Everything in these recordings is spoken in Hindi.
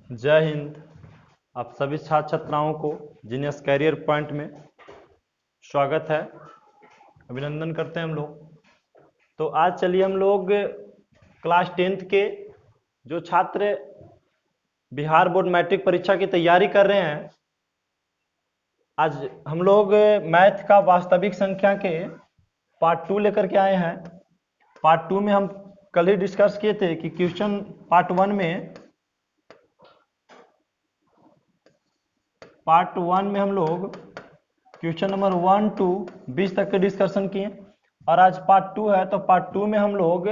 जय हिंद। आप सभी छात्र छात्राओं को जीनियस कैरियर पॉइंट में स्वागत है, अभिनंदन करते हैं हम लोग। तो आज चलिए हम लोग क्लास 10th के जो छात्र बिहार बोर्ड मैट्रिक परीक्षा की तैयारी कर रहे हैं, आज हम लोग मैथ का वास्तविक संख्या के पार्ट 2 लेकर के आए हैं। पार्ट 2 में हम कल ही डिस्कस किए थे कि क्वेश्चन पार्ट 1 में हम लोग क्वेश्चन नंबर 1 to 20 तक के डिस्कशन किए, और आज पार्ट 2 है। तो पार्ट 2 में हम लोग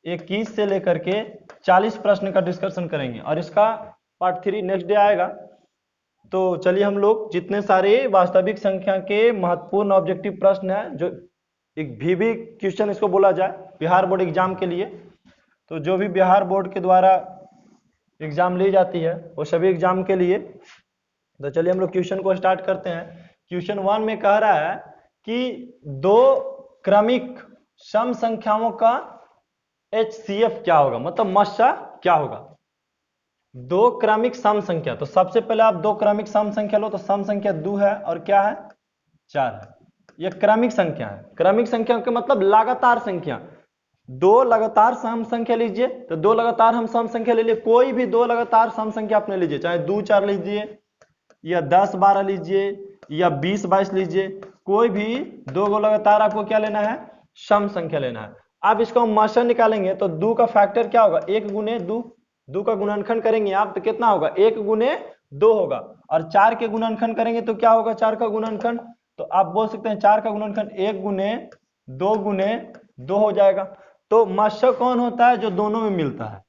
21 से लेकर के 40 प्रश्न का डिस्कशन करेंगे, और इसका पार्ट 3 नेक्स्ट डे आएगा। तो चलिए हम लोग जितने सारे वास्तविक संख्या के महत्वपूर्ण ऑब्जेक्टिव प्रश्न हैं, जो एक भी क्वेश्चन इसको बोला जाए बिहार बोर्ड एग्जाम के लिए, तो जो भी बिहार बोर्ड के द्वारा एग्जाम ली जाती है वो सभी एग्जाम के लिए। तो चलिए हम लोग क्वेश्चन को स्टार्ट करते हैं। क्वेश्चन 1 में कह रहा है कि दो क्रमिक सम संख्याओं का HCF क्या होगा, मतलब मस्सा क्या होगा। दो क्रमिक सम संख्या, तो सबसे पहले आप दो क्रमिक सम संख्या लो, तो सम संख्या 2 है और क्या है 4 है। यह क्रमिक संख्या है। क्रमिक संख्या के मतलब लगातार संख्या। दो लगातार सम संख्या लीजिए, तो दो लगातार हम सम संख्या ले लिए, कोई भी दो लगातार सम संख्या अपने लीजिए, चाहे 2 4 लीजिए या 10 12 लीजिए या 20 22 लीजिए, कोई भी दो गो लगातार आपको क्या लेना है, सम संख्या लेना है। अब इसको हम मस्सा निकालेंगे तो 2 का फैक्टर क्या होगा, 1 गुने 2। 2 का गुणनखंड करेंगे आप तो कितना होगा, 1 गुने 2 होगा। और 4 के गुणनखंड करेंगे तो क्या होगा, 4 का गुणनखंड। तो आप बोल सकते हैं 4 का गुणनखंड 1 गुने 2 हो जाएगा। तो मस्सा कौन होता है, जो दोनों में मिलता है।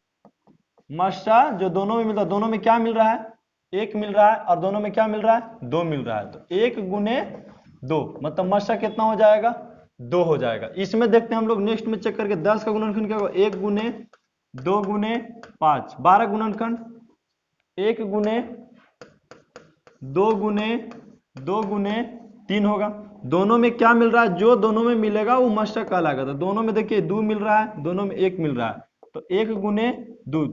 मस्सा जो दोनों में मिलता है, दोनों में क्या मिल रहा है, 1 मिल रहा है, और दोनों में क्या मिल रहा है, 2 मिल रहा है। तो 1 गुने 2 मतलब मस्सा कितना हो जाएगा, 2 हो जाएगा। इसमें देखते हैं हम लोग नेक्स्ट में चेक करके 10 का गुणनखंड क्या होगा, 1 गुने 2 गुने 5, 12 गुणनखंड 1 गुने 2 गुने 2 गुने 3 होगा। दोनों में क्या मिल रहा है, जो दोनों में मिलेगा वो मस्सा कहलाएगा। तो दोनों में देखिए 2 मिल रहा है, दोनों में 1 मिल रहा है, तो 1 गुने 2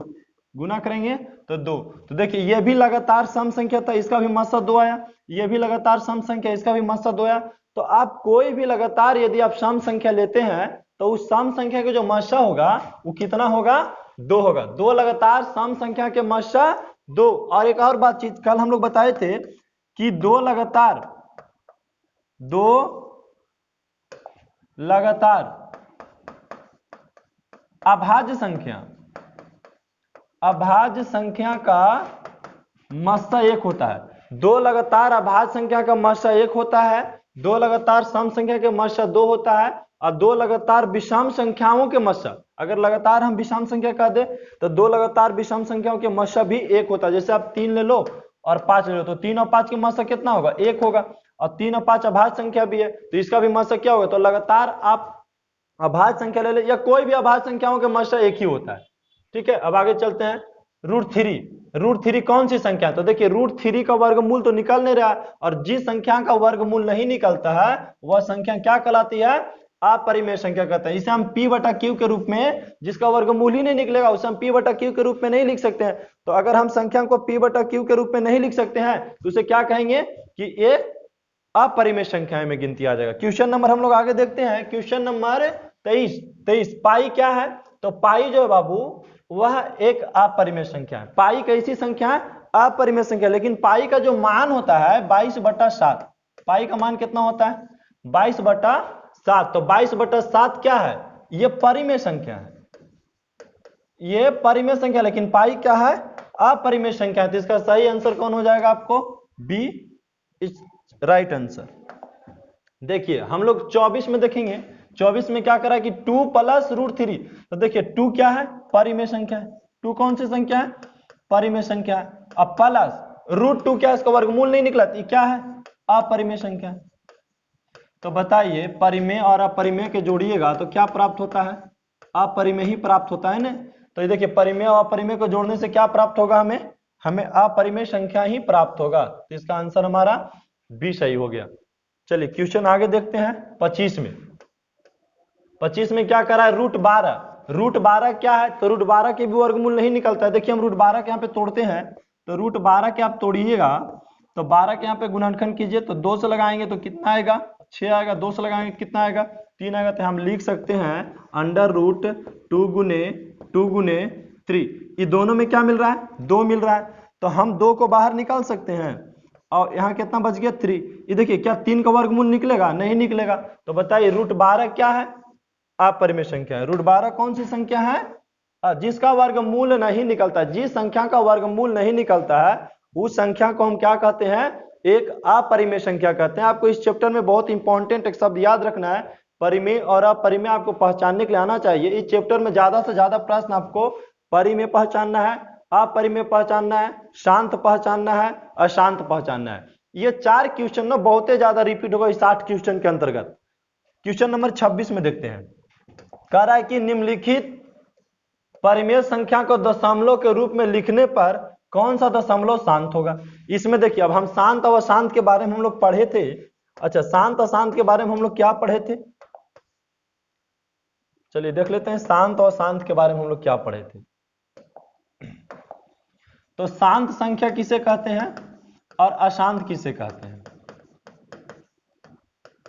गुना करेंगे तो 2। तो देखिए ये भी लगातार सम संख्या था, इसका भी मस्सा 2 आया। ये भी लगातार सम संख्या, इसका भी मस्सा 2 आया। तो आप कोई भी लगातार यदि आप सम संख्या लेते हैं तो उस सम संख्या के जो मस्सा होगा वो कितना होगा, 2 होगा। दो लगातार सम संख्या के मस्सा 2। और एक और बात चीज कल हम लोग बताए थे कि दो लगातार अभाज्य संख्या का मस्सा 1 होता है। दो लगातार अभाज्य संख्या का मस्सा 1 होता है, दो लगातार सम संख्या के मस्सा 2 होता है, और दो लगातार विषम संख्याओं के मस्सा, अगर लगातार हम विषम संख्या कह दे तो दो लगातार विषम संख्याओं के मस्सा भी 1 होता है। जैसे आप 3 ले लो और 5 ले लो, तो 3 और 5 के मस्सा कितना होगा, 1 होगा। और 3 और 5 अभाज्य संख्या भी है, तो इसका भी मस्सा क्या होगा। तो लगातार आप अभाज्य संख्या ले ले या कोई भी अभाज्य संख्याओं के मस्सा 1 ही होता है। ठीक है, अब आगे चलते हैं। √3 कौन सी संख्या है, तो देखिए √3 का वर्गमूल तो निकल नहीं रहा है, और जिस संख्या का वर्गमूल नहीं निकलता है वह संख्या क्या कहलाती है, अपरिमेय संख्या कहते हैं। इसे हम P/Q के रूप में, जिसका वर्गमूल ही नहीं निकलेगा उसे हम P/Q के रूप में नहीं लिख सकते हैं। तो अगर हम संख्या को P/Q के रूप में नहीं लिख सकते हैं तो उसे क्या कहेंगे कि ये अपरिमेय संख्याएं में गिनती आ जाएगा। क्वेश्चन नंबर हम लोग आगे देखते हैं। Question number 23। पाई क्या है, तो पाई जो है बाबू वह एक अपरिमेय संख्या है। पाई कैसी संख्या है, अपरिमेय संख्या। लेकिन पाई का जो मान होता है 22/7, पाई का मान कितना होता है, 22/7। तो 22/7 क्या है, ये परिमेय संख्या है, ये परिमेय संख्या। लेकिन पाई क्या है, अपरिमेय संख्या है। तो इसका सही आंसर कौन हो जाएगा, आपको बी इज राइट आंसर। देखिए हम लोग 24 में देखेंगे। 24 में क्या करा कि 2 + √3। तो देखिए 2 क्या है, परिमेय संख्या है। 2 कौन सी संख्या है, परिमेय संख्या है। अब प्लस √2 क्या है, इसका वर्गमूल नहीं निकला, ये क्या है, अपरिमेय संख्या है। तो बताइए परिमेय और अपरिमेय के जोड़िएगा तो क्या प्राप्त होता है, अपरिमेय ही प्राप्त होता है ना। तो ये देखिए परिमेय और अपरिमेय को जोड़ने से क्या प्राप्त होगा, हमें अपरिमेय संख्या ही प्राप्त होगा। तो इसका आंसर हमारा बी सही हो गया। चलिए क्वेश्चन आगे देखते हैं। 25 में क्या करा है, √12 क्या है, तो √12 के भी वर्गमूल नहीं निकलता है। देखिए हम √12 के यहाँ पे तोड़ते हैं तो रूट 12 के आप तोड़िएगा तो 12 के यहाँ पे गुणनखंड कीजिए तो 2 से लगाएंगे तो कितना आएगा 6 आएगा, 2 से लगाएंगे कितना आएगा 3 आएगा। तो हम लिख सकते हैं अंडर रूट 2 गुने 3। ये दोनों में क्या मिल रहा है 2 मिल रहा है, तो हम 2 को बाहर निकाल सकते हैं और यहाँ कितना बच गया 3। ये देखिए क्या 3 का वर्गमूल निकलेगा, नहीं निकलेगा। तो बताइए रूट 12 क्या है, अपरिमेय संख्या है। रूट 12 कौन सी संख्या है, जिसका वर्गमूल नहीं निकलता। जिस संख्या का वर्गमूल नहीं निकलता है उस संख्या को हम क्या कहते हैं, एक अपरिमेय संख्या कहते हैं। आपको इस चैप्टर में बहुत इंपॉर्टेंट एक शब्द याद रखना है, परिमेय और अपरिमेय आपको पहचानने के लिए आना चाहिए। इस चैप्टर में ज्यादा से ज्यादा प्रश्न आपको परिमेय पहचानना है, अपरिमेय पहचानना है, शांत पहचानना है, अशांत पहचानना है। ये 4 क्वेश्चन ना बहुत ही ज्यादा रिपीट होगा इस 8 क्वेश्चन के अंतर्गत। क्वेश्चन नंबर 26 में देखते हैं, कह रहा है कि निम्नलिखित परिमेय संख्या को दशमलव के रूप में लिखने पर कौन सा दशमलव शांत होगा। इसमें देखिए अब हम शांत और अशांत के बारे में हम लोग पढ़े थे। अच्छा, शांत अशांत के बारे में हम लोग क्या पढ़े थे, चलिए देख लेते हैं शांत और शांत के बारे में हम लोग क्या पढ़े थे। तो शांत संख्या किसे कहते हैं और अशांत किसे कहते हैं,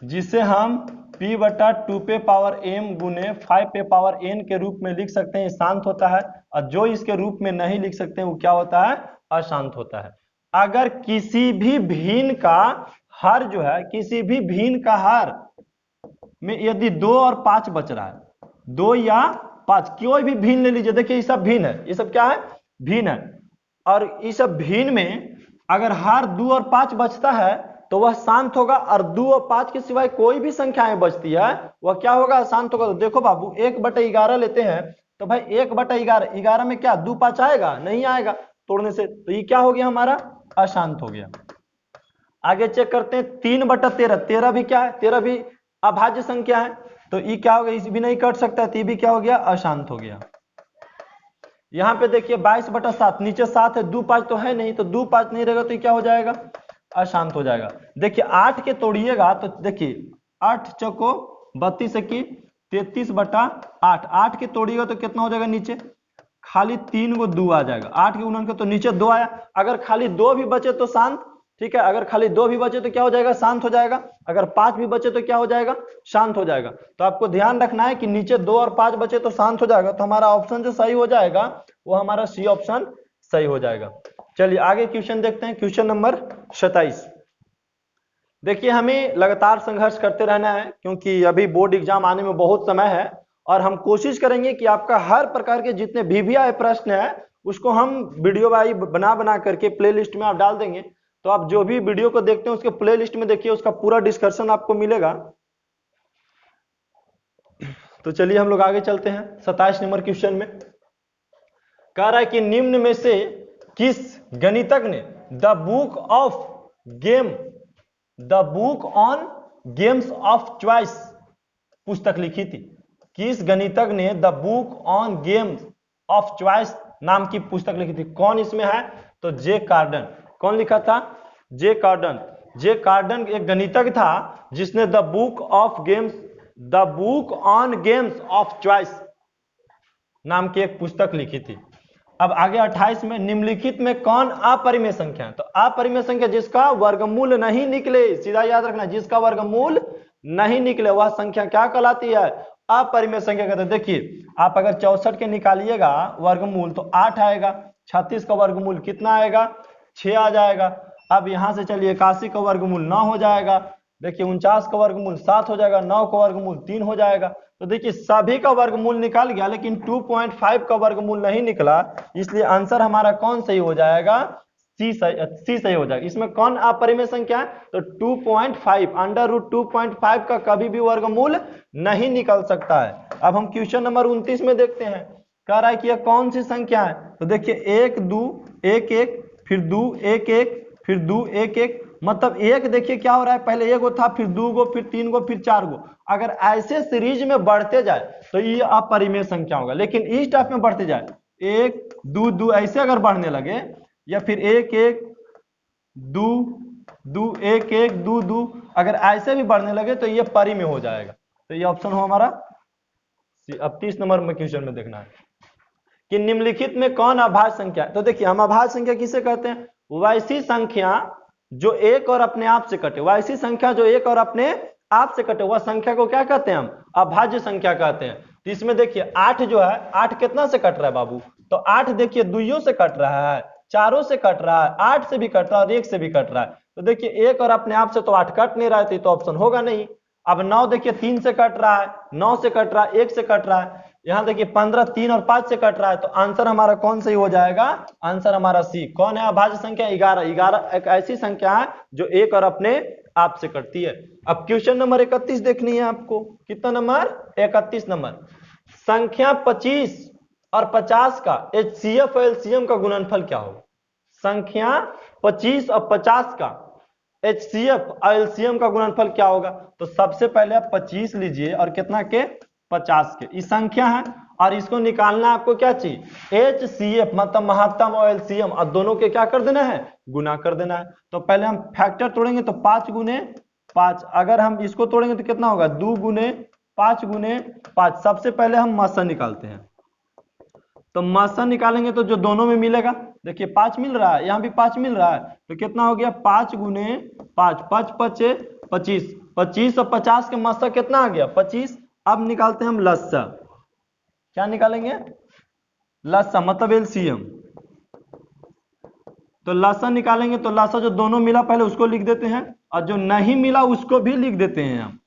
जिसे हम p बटा 2 पे पावर m गुने 5 पे पावर n के रूप में लिख सकते हैं, शांत होता है। और जो इसके रूप में नहीं लिख सकते वो क्या होता है, अशांत होता है। अगर किसी भी भिन्न का हर जो है, किसी भी भिन्न का हर में यदि 2 और 5 बच रहा है, 2 या 5 कोई भी भिन्न ले लीजिए, देखिए ये सब भिन्न है, ये सब क्या है भिन्न है। और इस सब भिन्न में अगर हर 2 और 5 बचता है तो वह शांत होगा, और 2 और 5 के सिवाय कोई भी संख्याएं बचती है वह क्या होगा, शांत होगा। तो देखो बाबू 1/11 लेते हैं तो भाई 1/11, 11 में क्या 2 5 आएगा, नहीं आएगा तोड़ने से, तो ये क्या हो गया हमारा, अशांत हो गया। आगे चेक करते हैं 3/13, 13 भी क्या है, 13 भी अभाज्य संख्या है, तो ये क्या हो गया, इस भी नहीं कट सकता, तो ये भी क्या हो गया, अशांत हो गया। यहाँ पे देखिए 22/7, नीचे 7 है, 2 5 तो है नहीं, तो 2 5 नहीं रहेगा तो ये क्या हो जाएगा, अशांत हो जाएगा। देखिए 8 के तोड़िएगा तो देखिए 8 चौको 32 की 33/8, 8 के तोड़िएगा तो कितना हो जाएगा, नीचे खाली 3 गो 2 आ जाएगा। 8 के गुणन के तो नीचे 2 आया, अगर खाली 2 भी बचे तो शांत, ठीक है, अगर खाली 2 भी बचे तो क्या हो जाएगा, शांत हो जाएगा। अगर 5 भी बचे तो क्या हो जाएगा, शांत हो जाएगा। तो आपको ध्यान रखना है कि नीचे 2 और 5 बचे तो शांत हो जाएगा, तो हमारा ऑप्शन जो सही हो जाएगा वो हमारा सी ऑप्शन सही हो जाएगा। चलिए आगे क्वेश्चन देखते हैं, क्वेश्चन नंबर 27। देखिए हमें लगातार संघर्ष करते रहना है क्योंकि अभी बोर्ड एग्जाम आने में बहुत समय है, और हम कोशिश करेंगे कि आपका हर प्रकार के जितने भी आए प्रश्न है उसको हम वीडियो वाई बना करके प्लेलिस्ट में आप डाल देंगे। तो आप जो भी वीडियो को देखते हैं उसके प्लेलिस्ट में देखिए, उसका पूरा डिस्कशन आपको मिलेगा। तो चलिए हम लोग आगे चलते हैं 27 नंबर क्वेश्चन में। कह रहा है कि निम्न में से किस गणितज्ञ ने the book on games of choice पुस्तक लिखी थी। किस गणितज्ञ ने the book on games of choice नाम की पुस्तक लिखी थी, कौन इसमें है, तो जे कार्डन। कौन लिखा था, जे कार्डन। जे कार्डन एक गणितज्ञ था जिसने the book on games of choice नाम की एक पुस्तक लिखी थी। अब आगे 28 में निम्नलिखित में कौन अपरिमेय संख्या है, तो अपरिमेय संख्या जिसका वर्गमूल नहीं निकले, सीधा याद रखना, जिसका वर्गमूल नहीं निकले वह संख्या क्या कहलाती है, अपरिमेय संख्या कहते हैं। देखिए आप अगर 64 के निकालिएगा वर्गमूल तो 8 आएगा, 36 का वर्गमूल कितना आएगा, 6 आ जाएगा। अब यहां से चलिए 81 का वर्गमूल 9 हो जाएगा, देखिए 49 का वर्गमूल 7 हो जाएगा, 9 का वर्गमूल 3 हो जाएगा। तो देखिए सभी का वर्गमूल निकाल गया लेकिन 2.5 का वर्गमूल नहीं निकला, इसलिए आंसर हमारा कौन सही हो जाएगा, सी सही हो जाएगा। इसमें कौन अपरिमेय संख्या है, तो 2.5, अंडर रूट 2.5 का कभी भी वर्गमूल नहीं निकल सकता है। अब हम क्वेश्चन नंबर 29 में देखते हैं, कह रहा है कि यह कौन सी संख्या है, तो देखिए 1 2 1 1 फिर 2 1 1 फिर 2 1 1, मतलब एक देखिए क्या हो रहा है, पहले 1 गो था, फिर 2 गो, फिर 3 गो, फिर 4 गो। अगर ऐसे सीरीज में बढ़ते जाए तो ये अपरिमेय संख्या होगा, लेकिन इस टाइप में बढ़ते जाए 1 2 2 ऐसे अगर बढ़ने लगे, या फिर 1 1 2 2 1 1 2 2, अगर ऐसे भी बढ़ने लगे तो ये परिमेय हो जाएगा। तो ये ऑप्शन हो हमारा। अब 30 नंबर में क्वेश्चन में देखना है, कि निम्नलिखित में कौन अभाज्य संख्या है। तो देखिए हम अभाज्य संख्या किसे कहते हैं, वैसी संख्या जो एक और अपने आप से कटे, वैसी संख्या जो एक और अपने आप से कटे वह संख्या को क्या कहते हैं, हम अभाज्य संख्या कहते हैं। तो इसमें देखिए 8 जो है, 8 कितना से कट रहा है बाबू, तो 8 देखिए दुइयों से कट रहा है, चारों से कट रहा है, 8 से भी कट रहा है और 1 से भी कट रहा है। तो देखिए एक और अपने आप से तो 8 कट नहीं रहा है, तो ऑप्शन होगा नहीं। अब 9 देखिए 3 से कट रहा है, 9 से कट रहा है, 1 से कट रहा है। यहाँ देखिए 15 3 और 5 से कट रहा है, तो आंसर हमारा कौन सही हो जाएगा, आंसर हमारा सी। कौन है अभाज्य संख्या, 11। 11 एक ऐसी संख्या है जो एक और अपने आप से कटती है। अब क्वेश्चन नंबर 31 देखनी है आपको। कितना नंबर, 31 नंबर। संख्या 25 और 50 का HCF और LCM का गुणनफल क्या होगा। संख्या 25 और 50 का HCF और LCM का गुणनफल क्या होगा। तो सबसे पहले आप 25 लीजिए और कितना के, 50 के। ये संख्या है और इसको निकालना आपको क्या चाहिए, HCF मतलब महत्तम और LCM, और दोनों के क्या कर देना है, गुना कर देना है। तो पहले हम फैक्टर तोड़ेंगे तो 5 गुने 5, अगर हम इसको तोड़ेंगे तो कितना होगा, 2 गुने 5 गुने 5। सबसे पहले हम मस्सा निकालते हैं, तो मस्सा निकालेंगे तो जो दोनों में मिलेगा, देखिए 5 मिल रहा है, यहाँ भी 5 मिल रहा है, तो कितना हो गया 5 गुने 5, 5 पचे 25, 25 और 50 के मस्सा कितना आ गया 25। अब निकालते हैं हम लस्सा, क्या निकालेंगे, लस्सा मतलब LCM। तो लस्सा निकालेंगे तो लस्सा जो दोनों मिला पहले उसको लिख देते हैं और जो नहीं मिला उसको भी लिख देते हैं हम।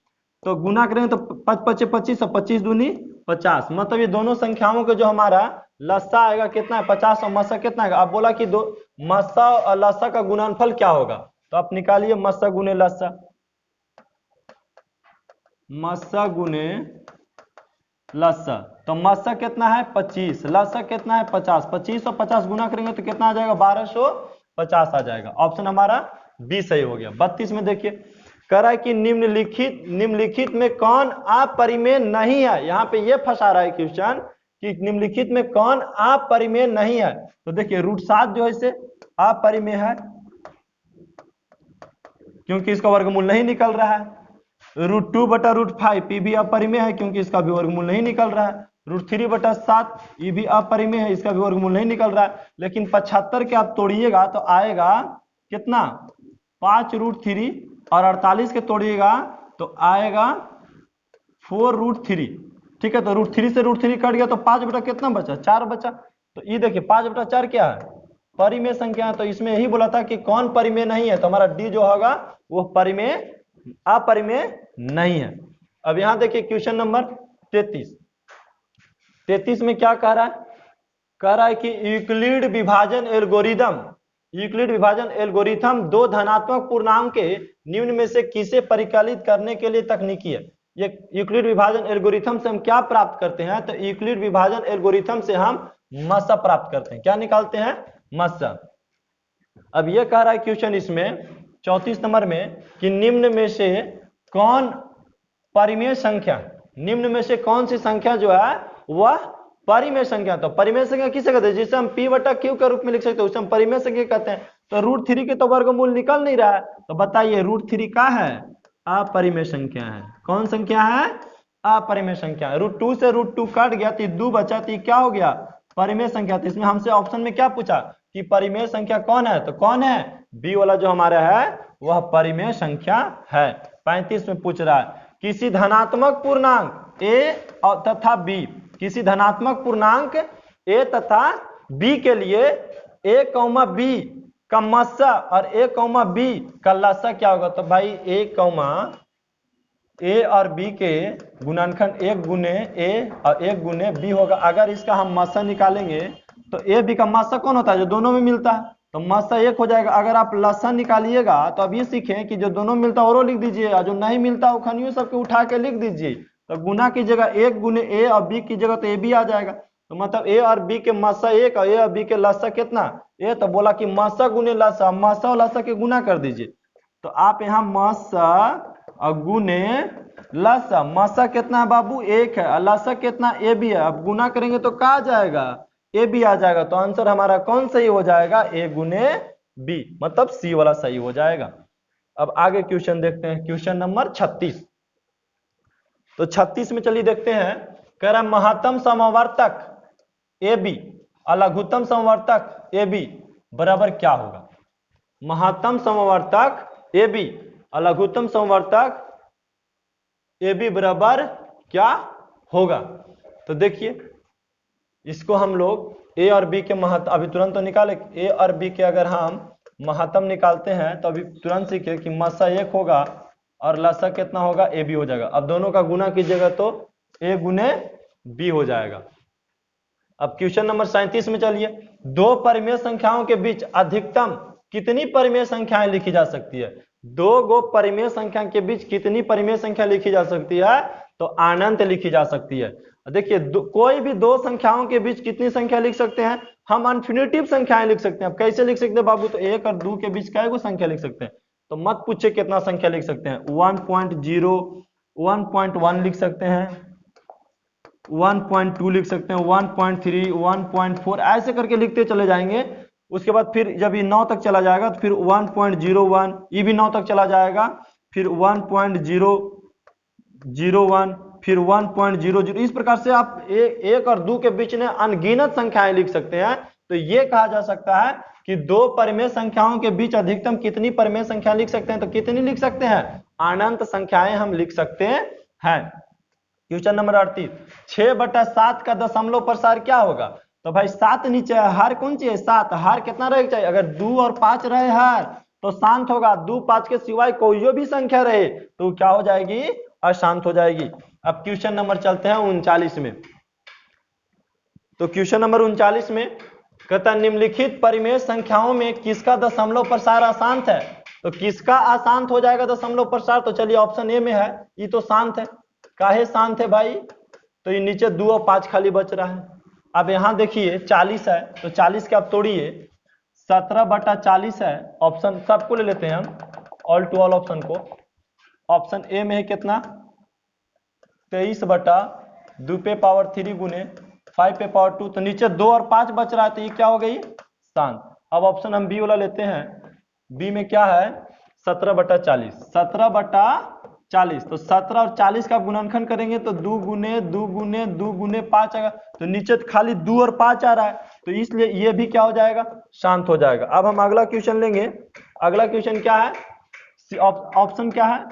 तो गुना करेंगे तो 5 पचे 25 और 25 दूनी 50, मतलब ये दोनों संख्याओं के जो हमारा लस्सा आएगा कितना है 50 और मस्सा कितना आएगा। अब बोला कि दो मस्सा और लस्सा का गुणनफल क्या होगा, तो आप निकालिए मस्सा गुने लस्सा, मस्सा गुने लस्सा। तो मस्सा कितना है 25, लस्सा कितना है 50, 25 और 50 गुना करेंगे तो कितना आ जाएगा 1250 आ जाएगा। ऑप्शन हमारा बी सही हो गया। 32 में देखिए कह रहा है कि निम्नलिखित में कौन अपरिमेय नहीं है। यहाँ पे ये फंसा रहा है क्वेश्चन कि निम्नलिखित में कौन अपरिमेय नहीं है। तो देखिए √7 जो है इसे अपरिमेय है क्योंकि इसका वर्गमूल नहीं निकल रहा है। √2/√5 ये भी अपरिमेय है क्योंकि इसका भी वर्गमूल नहीं निकल रहा है। √3/7 ये भी अपरिमेय है, इसका भी वर्गमूल नहीं निकल रहा है। लेकिन 75 के आप तोड़िएगा तो आएगा कितना 5√3 और 48 के तोड़िएगा तो आएगा 4√3। ठीक है, तो √3 से √3 कट गया तो 5 बटा कितना बचा 4 बचा। तो ये देखिए 5/4 क्या है, परिमेय संख्या है। तो इसमें यही बोला था कि कौन परिमेय नहीं है, तो हमारा डी जो होगा वो परिमेय अपरिमेय नहीं है। अब यहां देखिए क्वेश्चन नंबर 33 में क्या कह रहा है कि यूक्लिड विभाजन एल्गोरिथम दो धनात्मक पूर्णांक के निम्न में से किसे परिकलित करने के लिए तकनीकी है। ये यूक्लिड विभाजन एल्गोरिथम से हम क्या प्राप्त करते हैं, तो यूक्लिड विभाजन एल्गोरिथम से हम मस्सा प्राप्त करते हैं। क्या निकालते हैं, मस्सा। अब ये कह रहा है क्वेश्चन इसमें 34 नंबर में कि निम्न में से कौन परिमेय संख्या, निम्न में से कौन सी संख्या जो है वह परिमेय संख्या। तो परिमेय संख्या किसे कहते हैं, जिसे हम P/Q के रूप में लिख सकते हैं उसे हम परिमेय संख्या कहते हैं। तो √3 के तो वर्गमूल निकल नहीं रहा है, तो बताइए √3 का है अपरिमेय संख्या है। कौन संख्या है, अपरिमेय संख्या। √2 से √2 कट गया तो 2 बचा, तो क्या हो गया परिमेय संख्या। तो इसमें हमसे ऑप्शन में क्या पूछा कि परिमेय संख्या कौन है, तो कौन है बी वाला जो हमारा है वह परिमेय संख्या है। 35 में पूछ रहा है किसी धनात्मक पूर्णांक a तथा b, किसी धनात्मक पूर्णांक a तथा b के लिए a, b का मस्सा और a, b का लस्सा क्या होगा। तो भाई a और b के गुणनखंड 1 गुने a और 1 गुने b होगा। अगर इसका हम मस्सा निकालेंगे तो a b का मस्सा कौन होता है, जो दोनों में मिलता है, तो मस्सा 1 हो जाएगा। अगर आप लस्सा निकालिएगा तो अब ये सीखें कि जो दोनों मिलता है और लिख दीजिए, और जो नहीं मिलता वो खनियों सबके उठा के लिख दीजिए। तो गुना की जगह 1 गुने a और b की जगह तो a b आ जाएगा। तो मतलब a और b के मस्सा 1 और a और b के लस्सा कितना a, तो बोला कि मस्सा गुने लस्सा, मस्सा और लस्सा के गुना कर दीजिए। तो आप यहाँ मस्सा और गुने लस्सा, मस्सा कितना है बाबू 1 है और लस्सा कितना a b है। अब गुना करेंगे तो क्या आ जाएगा ए बी आ जाएगा। तो आंसर हमारा कौन सही हो जाएगा, ए गुने बी, मतलब सी वाला सही हो जाएगा। अब आगे क्वेश्चन देखते हैं, क्वेश्चन नंबर 36। तो 36 में चलिए देखते हैं, कह रहा महत्तम समवर्तक ए बी लघुत्तम समवर्तक ए बी बराबर क्या होगा? महत्तम समवर्तक ए बी लघुत्तम समवर्तक ए बी बराबर क्या होगा? तो देखिए इसको हम लोग ए और बी के महत्तम अभी तुरंत तो निकाले, ए और बी के अगर हम महत्तम निकालते हैं तो अभी तुरंत सीखे कि मसा 1 होगा और लसा कितना होगा? ए बी हो जाएगा। अब दोनों का गुना कीजिएगा तो ए गुने बी हो जाएगा। अब क्वेश्चन नंबर 37 में चलिए, दो परिमेय संख्याओं के बीच अधिकतम कितनी परिमेय संख्याएं लिखी जा सकती है? दो गो परिमेय संख्या के बीच कितनी परिमेय संख्या लिखी जा सकती है? तो अनंत लिखी जा सकती है। देखिए कोई भी दो संख्याओं के बीच कितनी संख्या लिख सकते हैं? हम इन्फिनिटिव संख्याएं लिख सकते हैं। अब कैसे लिख सकते हैं बाबू? तो 1 और 2 के बीच क्या संख्या लिख सकते हैं? तो मत पूछे कितना संख्या लिख सकते हैं। 1.0 1.1 लिख सकते हैं, 1.2 लिख सकते हैं, 1.3 1.4 ऐसे करके लिखते चले जाएंगे। उसके बाद फिर जब ये 9 तक चला जाएगा तो फिर 1.01 ये भी 9 तक चला जाएगा, फिर 1.001 फिर 1.00 इस प्रकार से आप 1 और 2 के बीच में अनगिनत संख्याएं लिख सकते हैं। तो ये कहा जा सकता है कि दो परिमेय संख्याओं के बीच अधिकतम कितनी परिमेय संख्या लिख सकते हैं? तो कितनी लिख सकते हैं? अनंत संख्याएं हम लिख सकते हैं। क्वेश्चन नंबर 38, 6/7 का दशमलव प्रसार क्या होगा? तो भाई 7 नीचे है, हार कौन चाहिए? 7, हार कितना रहे चाहिए? अगर 2 और 5 रहे हार तो शांत होगा। 2 5 के सिवाय कोई भी संख्या रहे तो क्या हो जाएगी? अशांत हो जाएगी। अब क्वेश्चन नंबर चलते हैं 39 में। तो क्वेश्चन नंबर 39 में कहता है निम्नलिखित परिमेय संख्याओं में किसका दशमलव प्रसार अशांत है? तो किसका अशांत हो जाएगा दशमलव प्रसार? तो चलिए ऑप्शन ए में है, ये तो शांत है। काहे शांत है भाई? तो ये नीचे 2 और 5 खाली बच रहा है। अब यहां देखिए 40 है तो 40 के आप तोड़िए, 17/40 है। ऑप्शन सबको ले लेते हैं हम, ऑल टू ऑल ऑप्शन को। ऑप्शन ए में है कितना? 23/2 पे पावर 3 गुने 5 पे पावर 2। तो नीचे 2 और 5 बच रहा है तो ये क्या हो गई? शांत। अब ऑप्शन हम बी वाला लेते हैं। बी में क्या है? 17/40 17/40। तो 17 और 40 का गुणनखंड करेंगे तो 2 गुने 2 गुने 2 गुने 5 आएगा। तो नीचे खाली 2 और 5 आ रहा है तो इसलिए ये भी क्या हो जाएगा? शांत हो जाएगा। अब हम अगला क्वेश्चन लेंगे। अगला क्वेश्चन क्या है? ऑप्शन क्या है?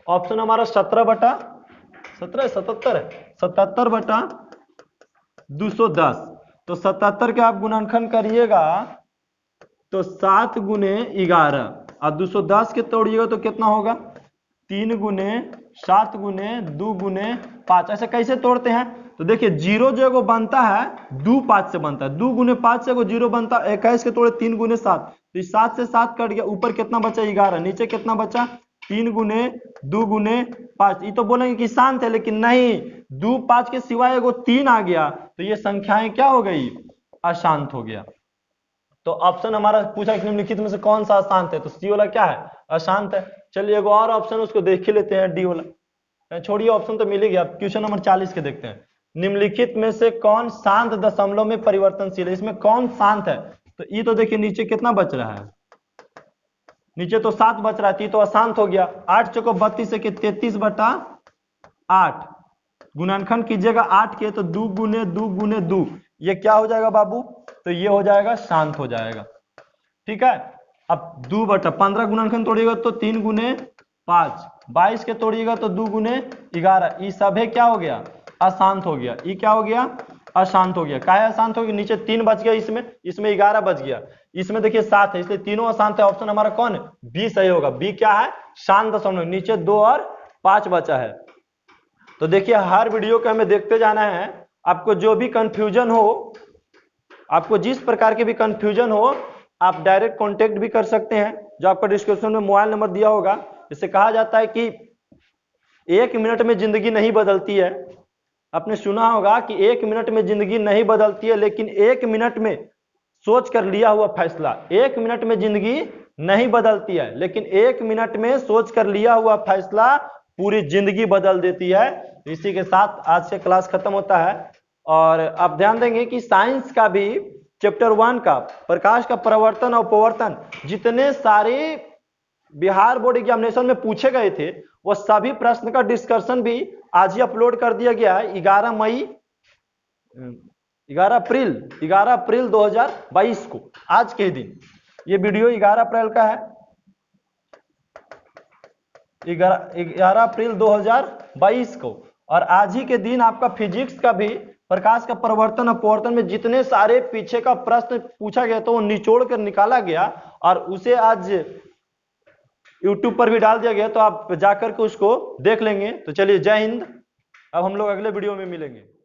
ऑप्शन हमारा 77/210। तो 77 के आप गुणनखंड करिएगा तो 7 गुने 11 और 210 के तोड़िएगा तो कितना होगा? 3 गुने 7 गुने 2 गुने 5। ऐसे कैसे तोड़ते हैं? तो देखिए जीरो जो एगो बनता है 2 5 से बनता है, 2 गुने 5 से एगो जीरो बनता है। 21 के तोड़े 3 गुने 7 तो 7 से 7 कट गया, ऊपर कितना बचा? 11। नीचे कितना बचा? 3 गुने 2 गुने 5। ये तो बोलेंगे कि शांत है, लेकिन नहीं, 2 5 के सिवाय एगो 3 आ गया तो ये संख्याएं क्या हो गई? अशांत हो गया। तो ऑप्शन हमारा पूछा निम्नलिखित में से कौन सा अशांत है? तो सी वाला क्या है? अशांत है। चलिए एगो और ऑप्शन उसको देख ही लेते हैं, डी वाला। छोड़िए ऑप्शन तो मिल ही गया। क्वेश्चन नंबर 40 के देखते हैं। निम्नलिखित में से कौन शांत दशमलव में परिवर्तनशील है? इसमें कौन शांत है? तो ये तो देखिए नीचे कितना बच रहा है? नीचे तो 7 बच रहा है, ये तो अशांत हो गया। 8 चौको 32 है कि 33/8 गुणनखंड कीजिएगा 8 के तो 2 गुने 2 गुने 2 ये क्या हो जाएगा बाबू? तो ये हो जाएगा शांत हो जाएगा। ठीक है। अब 2/15 गुणनखंड तोड़िएगा तो 3 गुने 5, 22 के तोड़िएगा तो 2 गुने 11। ये सब है क्या हो गया? अशांत हो गया। ये क्या हो गया? अशांत हो गया। क्या है? अशांत हो गया। नीचे 3 बच गया, इसमें 11 बच गया, इसमें देखिए 7 है, इसलिए तीनों अशांत है। ऑप्शन हमारा कौन है? बी सही होगा। बी क्या है? शांत दशमलव। नीचे 2 और 5 बचा है। तो देखिए हर वीडियो को हमें देखते जाना है। आपको जो भी कंफ्यूजन हो, आपको जिस प्रकार के भी कंफ्यूजन हो, आप डायरेक्ट कांटेक्ट भी कर सकते हैं, जो आपका डिस्क्रिप्शन में मोबाइल नंबर दिया होगा। जिससे कहा जाता है कि 1 मिनट में जिंदगी नहीं बदलती है। आपने सुना होगा कि 1 मिनट में जिंदगी नहीं बदलती है, लेकिन 1 मिनट में सोच कर लिया हुआ फैसला, 1 मिनट में जिंदगी नहीं बदलती है, लेकिन 1 मिनट में सोच कर लिया हुआ फैसला पूरी जिंदगी बदल देती है। इसी के साथ आज से क्लास खत्म होता है। और आप ध्यान देंगे कि साइंस का भी चैप्टर 1 का प्रकाश का प्रवर्तन और अपवर्तन जितने सारे बिहार बोर्ड एग्जामिनेशन में पूछे गए थे, वो सभी प्रश्न का डिस्कशन भी आज ही अपलोड कर दिया गया है। 11 मई 11 अप्रैल 2022 को, आज के दिन। ये वीडियो 11 अप्रैल का है, 11 अप्रैल 2022 को। और आज ही के दिन आपका फिजिक्स का भी प्रकाश का परिवर्तन अपवर्तन में जितने सारे पीछे का प्रश्न पूछा गया था वो निचोड़ कर निकाला गया और उसे आज YouTube पर भी डाल दिया गया, तो आप जाकर के उसको देख लेंगे। तो चलिए, जय हिंद। अब हम लोग अगले वीडियो में मिलेंगे।